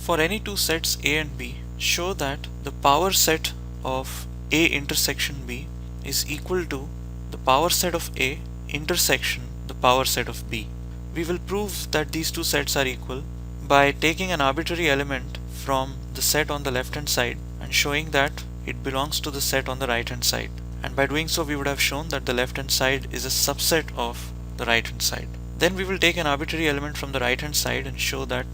For any two sets A and B, show that the power set of A intersection B is equal to the power set of A intersection the power set of B. We will prove that these two sets are equal by taking an arbitrary element from the set on the left hand side and showing that it belongs to the set on the right hand side. And by doing so, we would have shown that the left hand side is a subset of the right hand side. Then we will take an arbitrary element from the right hand side and show that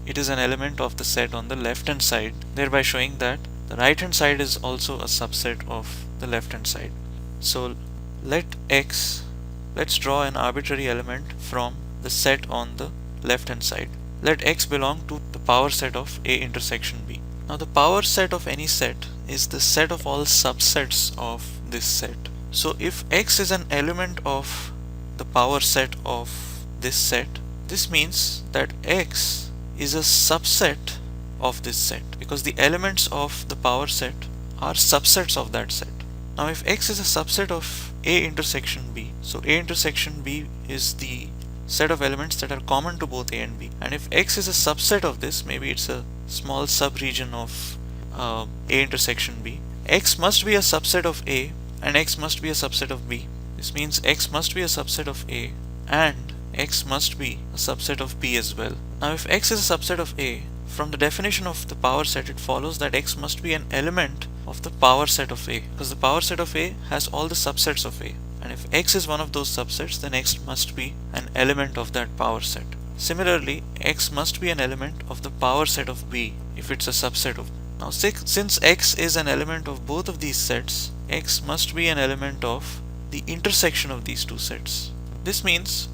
it is an element of the set on the left hand side, thereby showing that the right hand side is also a subset of the left hand side. So let's draw an arbitrary element from the set on the left hand side. Let X belong to the power set of A intersection B. Now the power set of any set is the set of all subsets of this set. So if X is an element of the power set of this set, this means that X is a subset of this set because the elements of the power set are subsets of that set. Now if X is a subset of A intersection B, so A intersection B is the set of elements that are common to both A and B, and if X is a subset of this, maybe it's a small subregion of A intersection B, X must be a subset of A and X must be a subset of B. This means X must be a subset of A and X must be a subset of B as well. Now if X is a subset of A, from the definition of the power set it follows that X must be an element of the power set of A, because the power set of A has all the subsets of A, and if X is one of those subsets, then X must be an element of that power set. Similarly, X must be an element of the power set of B if it's a subset of. Now since X is an element of both of these sets, X must be an element of the intersection of these two sets. This means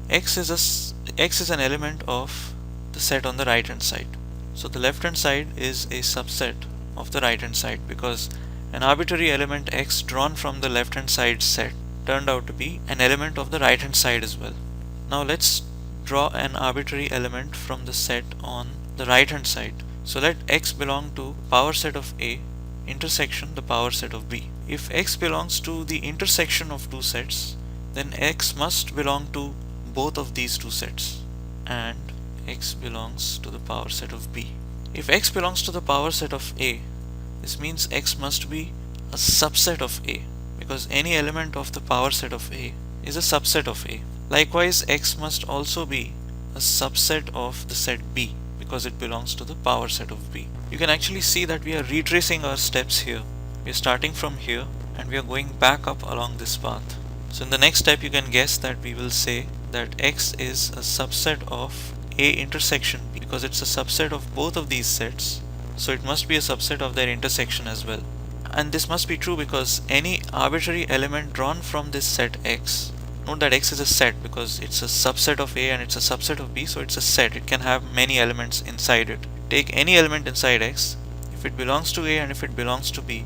X is an element of the set on the right hand side. So the left hand side is a subset of the right hand side because an arbitrary element X drawn from the left hand side set turned out to be an element of the right hand side as well. Now let's draw an arbitrary element from the set on the right hand side. So let X belong to power set of A intersection the power set of B. If X belongs to the intersection of two sets, then X must belong to both of these two sets and X belongs to the power set of B. If X belongs to the power set of A, this means X must be a subset of A because any element of the power set of A is a subset of A. Likewise, X must also be a subset of the set B because it belongs to the power set of B. You can actually see that we are retracing our steps here. We are starting from here and we are going back up along this path. So in the next step you can guess that we will say that X is a subset of A intersection B because it's a subset of both of these sets, so it must be a subset of their intersection as well. And this must be true because any arbitrary element drawn from this set X, note that X is a set because it's a subset of A and it's a subset of B, so it's a set. It can have many elements inside it. Take any element inside X, if it belongs to A and if it belongs to B,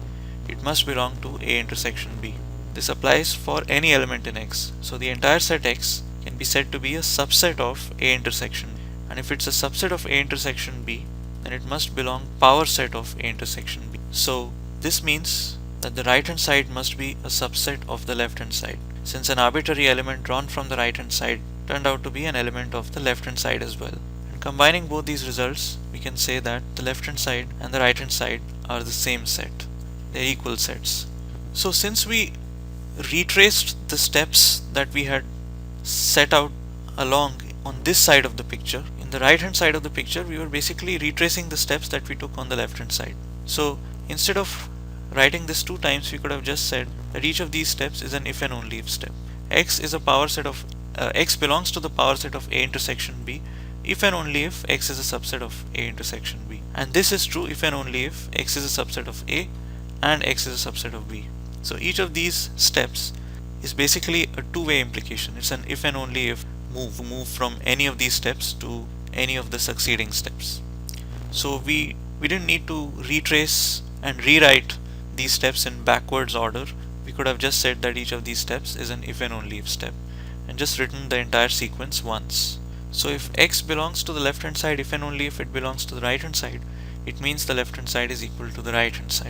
it must belong to A intersection B. This applies for any element in X. So the entire set X can be said to be a subset of A intersection, and if it's a subset of A intersection B, then it must belong power set of A intersection B. So this means that the right hand side must be a subset of the left hand side, since an arbitrary element drawn from the right hand side turned out to be an element of the left hand side as well. And combining both these results, we can say that the left hand side and the right hand side are the same set. They're equal sets. So since we retraced the steps that we had set out along on this side of the picture, in the right hand side of the picture we were basically retracing the steps that we took on the left hand side. So instead of writing this two times, we could have just said that each of these steps is an if and only if step. X is a power set of X belongs to the power set of A intersection B if and only if X is a subset of A intersection B, and this is true if and only if X is a subset of A and X is a subset of B. So each of these steps is basically a two-way implication. It's an if and only if move from any of these steps to any of the succeeding steps. So we didn't need to retrace and rewrite these steps in backwards order. We could have just said that each of these steps is an if and only if step and just written the entire sequence once. So if X belongs to the left hand side if and only if it belongs to the right hand side, it means the left hand side is equal to the right hand side.